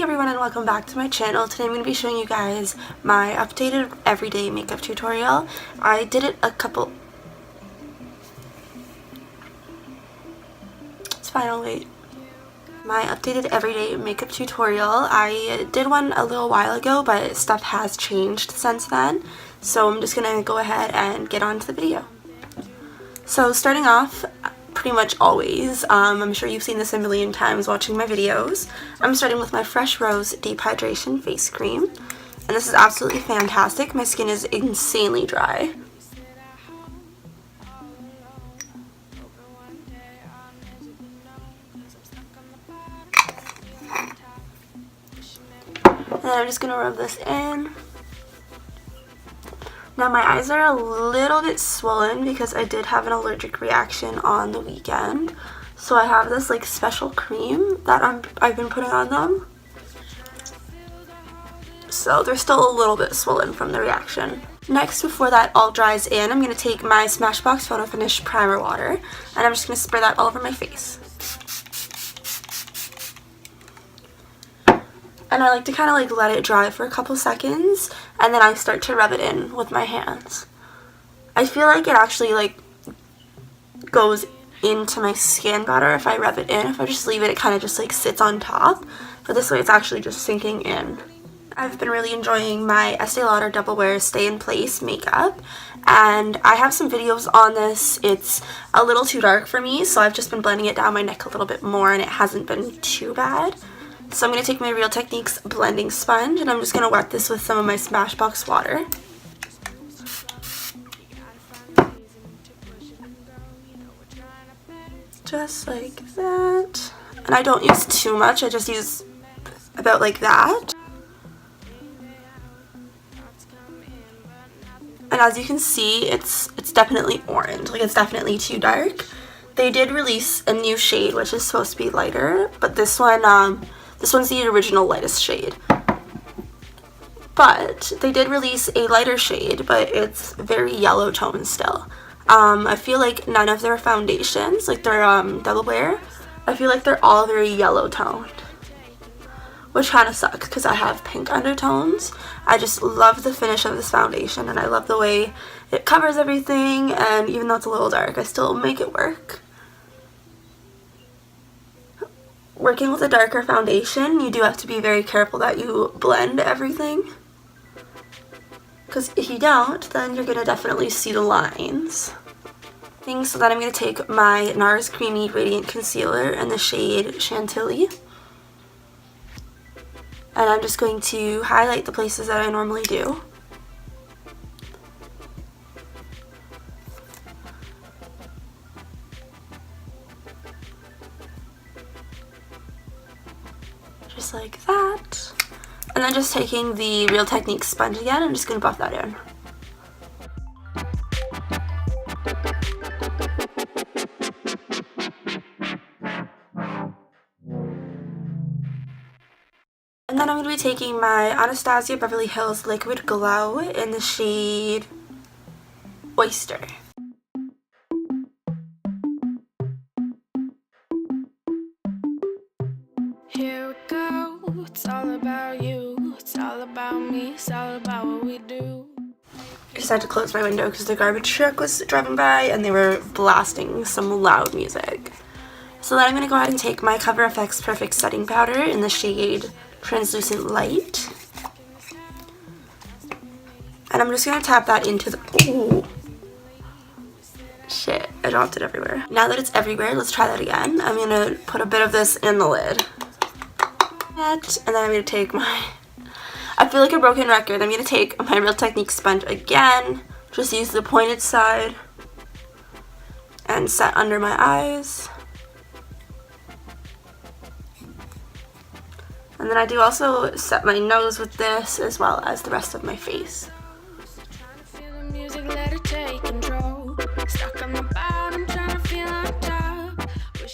everyone and welcome back to my channel. Today I'm going to be showing you guys my updated everyday makeup tutorial. I did it it's fine, I'll wait. My updated everyday makeup tutorial. I did one a little while ago, but stuff has changed since then. So I'm just going to go ahead and get on to the video. So starting off, pretty much always, I'm sure you've seen this a million times watching my videos, I'm starting with my Fresh Rose Deep Hydration Face Cream. And this is absolutely fantastic. My skin is insanely dry. And then I'm just going to rub this in. Now my eyes are a little bit swollen because I did have an allergic reaction on the weekend. So I have this like special cream that I've been putting on them. So they're still a little bit swollen from the reaction. Next, before that all dries in, I'm going to take my Smashbox Photo Finish Primer Water and I'm just going to spray that all over my face. And I like to kind of like let it dry for a couple seconds and then I start to rub it in with my hands. I feel like it actually like goes into my skin better if I rub it in. If I just leave it, it kind of just like sits on top. But this way it's actually just sinking in. I've been really enjoying my Estee Lauder Double Wear Stay in Place makeup. And I have some videos on this. It's a little too dark for me, so I've just been blending it down my neck a little bit more and it hasn't been too bad. So I'm going to take my Real Techniques blending sponge and I'm just going to wet this with some of my Smashbox water. Just like that. And I don't use too much, I just use about like that. And as you can see, it's definitely orange, like it's definitely too dark. They did release a new shade which is supposed to be lighter, but this one's the original lightest shade. But they did release a lighter shade, but it's very yellow tone still. I feel like none of their foundations, like their Double Wear, I feel like they're all very yellow toned. Which kind of sucks because I have pink undertones. I just love the finish of this foundation and I love the way it covers everything, and even though it's a little dark, I still make it work. Working with a darker foundation, you do have to be very careful that you blend everything. Because if you don't, then you're going to definitely see the lines. So then I'm going to take my NARS Creamy Radiant Concealer in the shade Chantilly. And I'm just going to highlight the places that I normally do. Just like that. And then just taking the Real Techniques sponge again, I'm just going to buff that in. And then I'm going to be taking my Anastasia Beverly Hills Liquid Glow in the shade Oyster. Here we go, it's all about you, it's all about me, it's all about what we do. I just had to close my window because the garbage truck was driving by and they were blasting some loud music. So then I'm going to go ahead and take my Cover FX Perfect Setting Powder in the shade Translucent Light. And I'm just going to tap that into the... Ooh. Shit, I dropped it everywhere. Now that it's everywhere, let's try that again. I'm going to put a bit of this in the lid. And then I'm going to take my... I feel like a broken record. I'm going to take my Real Techniques sponge again. Just use the pointed side. And set under my eyes. And then I do also set my nose with this as well as the rest of my face.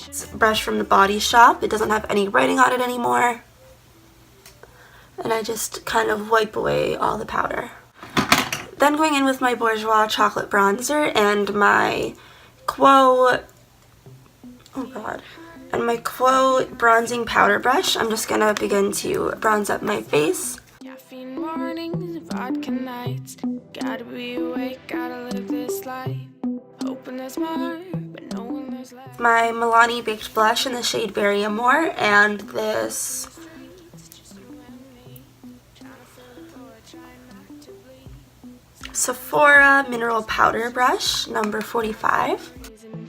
It's a brush from the Body Shop. It doesn't have any writing on it anymore. And I just kind of wipe away all the powder. Then going in with my Bourjois Chocolate Bronzer and my Quo... Oh god. And my quote bronzing powder brush, I'm just gonna begin to bronze up my face. Caffeine mornings, vodka nights. Gotta be awake, gotta live this life. Hoping there's more, but no one there's left. My Milani Baked Blush in the shade Berry Amore, and this Sephora Mineral Powder Brush, number 45.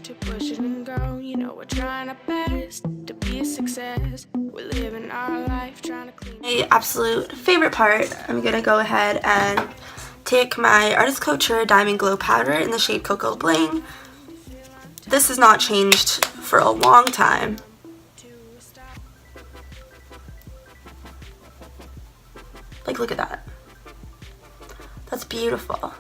To push it and go, you know we're trying our best to be a success. We're living our life trying to clean. My absolute favorite part, I'm gonna go ahead and take my Artist Couture Diamond Glow Powder in the shade Cocoa Bling. This has not changed for a long time. Like, look at that. That's beautiful.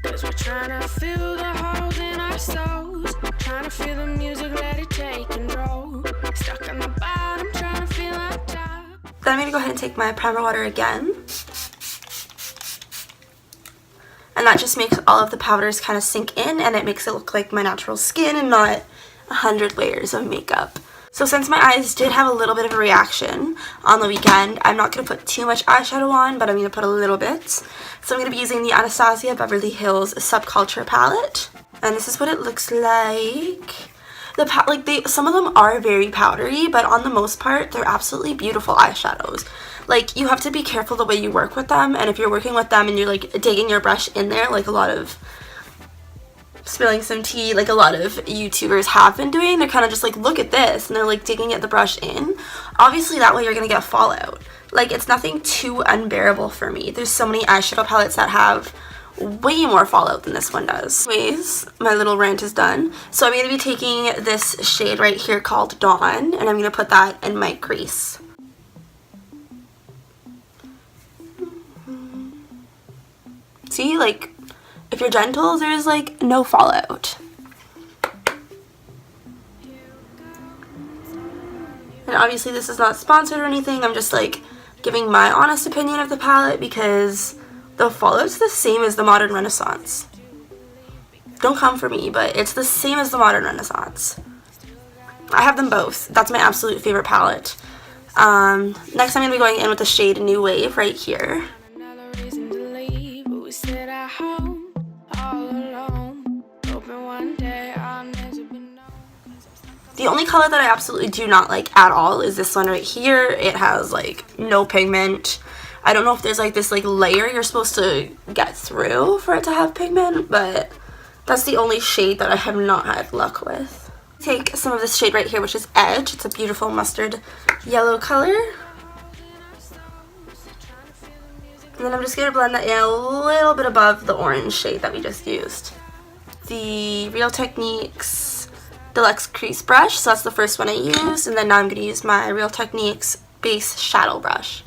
Cause we're trying to fill the holes in our souls. Trying to feel the music, let it take control. Stuck on the bottom, trying to feel on top. Then I'm gonna go ahead and take my primer water again. And that just makes all of the powders kind of sink in, and it makes it look like my natural skin and not 100 layers of makeup. So since my eyes did have a little bit of a reaction on the weekend, I'm not going to put too much eyeshadow on, but I'm going to put a little bit. So I'm going to be using the Anastasia Beverly Hills Subculture palette. And this is what it looks like. Some of them are very powdery, but on the most part, they're absolutely beautiful eyeshadows. Like, you have to be careful the way you work with them, and if you're working with them and you're like digging your brush in there, like a lot of spilling some tea, like a lot of YouTubers have been doing, they're kind of just like, look at this, and they're like digging at the brush in. Obviously that way you're gonna get fallout. Like, it's nothing too unbearable for me. There's so many eyeshadow palettes that have way more fallout than this one does. Anyways, my little rant is done. So I'm going to be taking this shade right here called Dawn, and I'm going to put that in my crease. See, like, if you're gentle, there's like no fallout. And obviously this is not sponsored or anything, I'm just like giving my honest opinion of the palette because the fallout's the same as the Modern Renaissance. Don't come for me, but it's the same as the Modern Renaissance. I have them both. That's my absolute favorite palette. Next I'm going to be going in with the shade New Wave right here. The only color that I absolutely do not like at all is this one right here. It has like no pigment. I don't know if there's like this like layer you're supposed to get through for it to have pigment, but that's the only shade that I have not had luck with. Take some of this shade right here, which is Edge. It's a beautiful mustard yellow color. And then I'm just going to blend that in a little bit above the orange shade that we just used. The Real Techniques Deluxe Crease Brush, so that's the first one I used, and then now I'm going to use my Real Techniques Base Shadow Brush.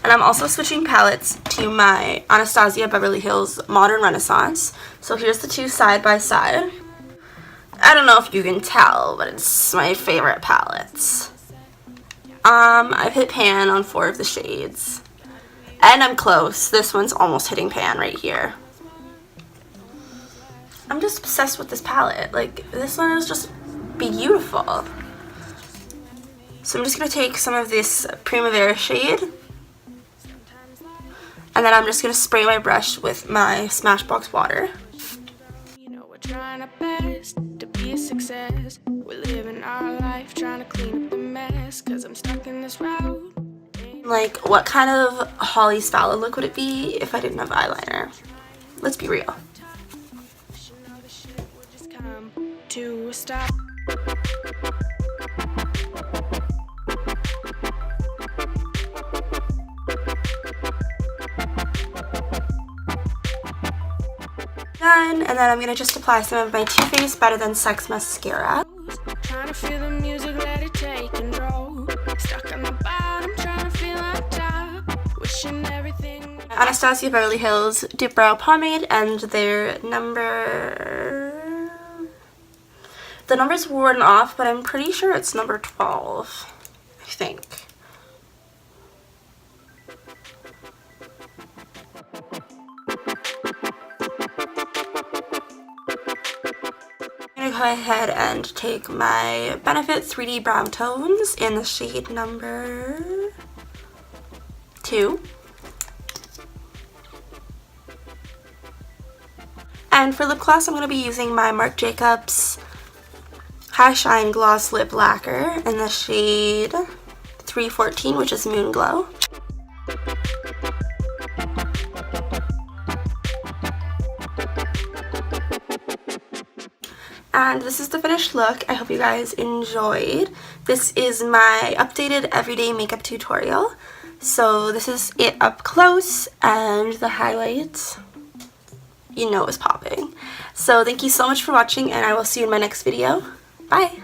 And I'm also switching palettes to my Anastasia Beverly Hills Modern Renaissance. So here's the two side by side. I don't know if you can tell, but it's my favorite palettes. I've hit pan on 4 of the shades. And I'm close. This one's almost hitting pan right here. I'm just obsessed with this palette. Like, this one is just beautiful. So I'm just going to take some of this Primavera shade. And then I'm just going to spray my brush with my Smashbox water. You know we're trying our best to be a success. We're living our life trying to clean up the mess. Cause I'm stuck in this road. Like, what kind of Holly Spalla look would it be if I didn't have eyeliner? Let's be real. To a stop. Done, and then I'm gonna just apply some of my Too Faced Better Than Sex mascara. Trying to feel the music, let it take control. Stuck on the bottom, trying to feel on top. Wishing everything. Anastasia Beverly Hills Deep Brow Pomade, and their the number's worn off, but I'm pretty sure it's number 12, I think. ahead and take my Benefit 3D Brown Tones in the shade number 2. And for lip gloss, I'm going to be using my Marc Jacobs High Shine Gloss Lip Lacquer in the shade 314, which is Moon Glow. And this is the finished look. I hope you guys enjoyed. This is my updated everyday makeup tutorial. So this is it up close, and the highlights, you know, is popping. So thank you so much for watching, and I will see you in my next video. Bye!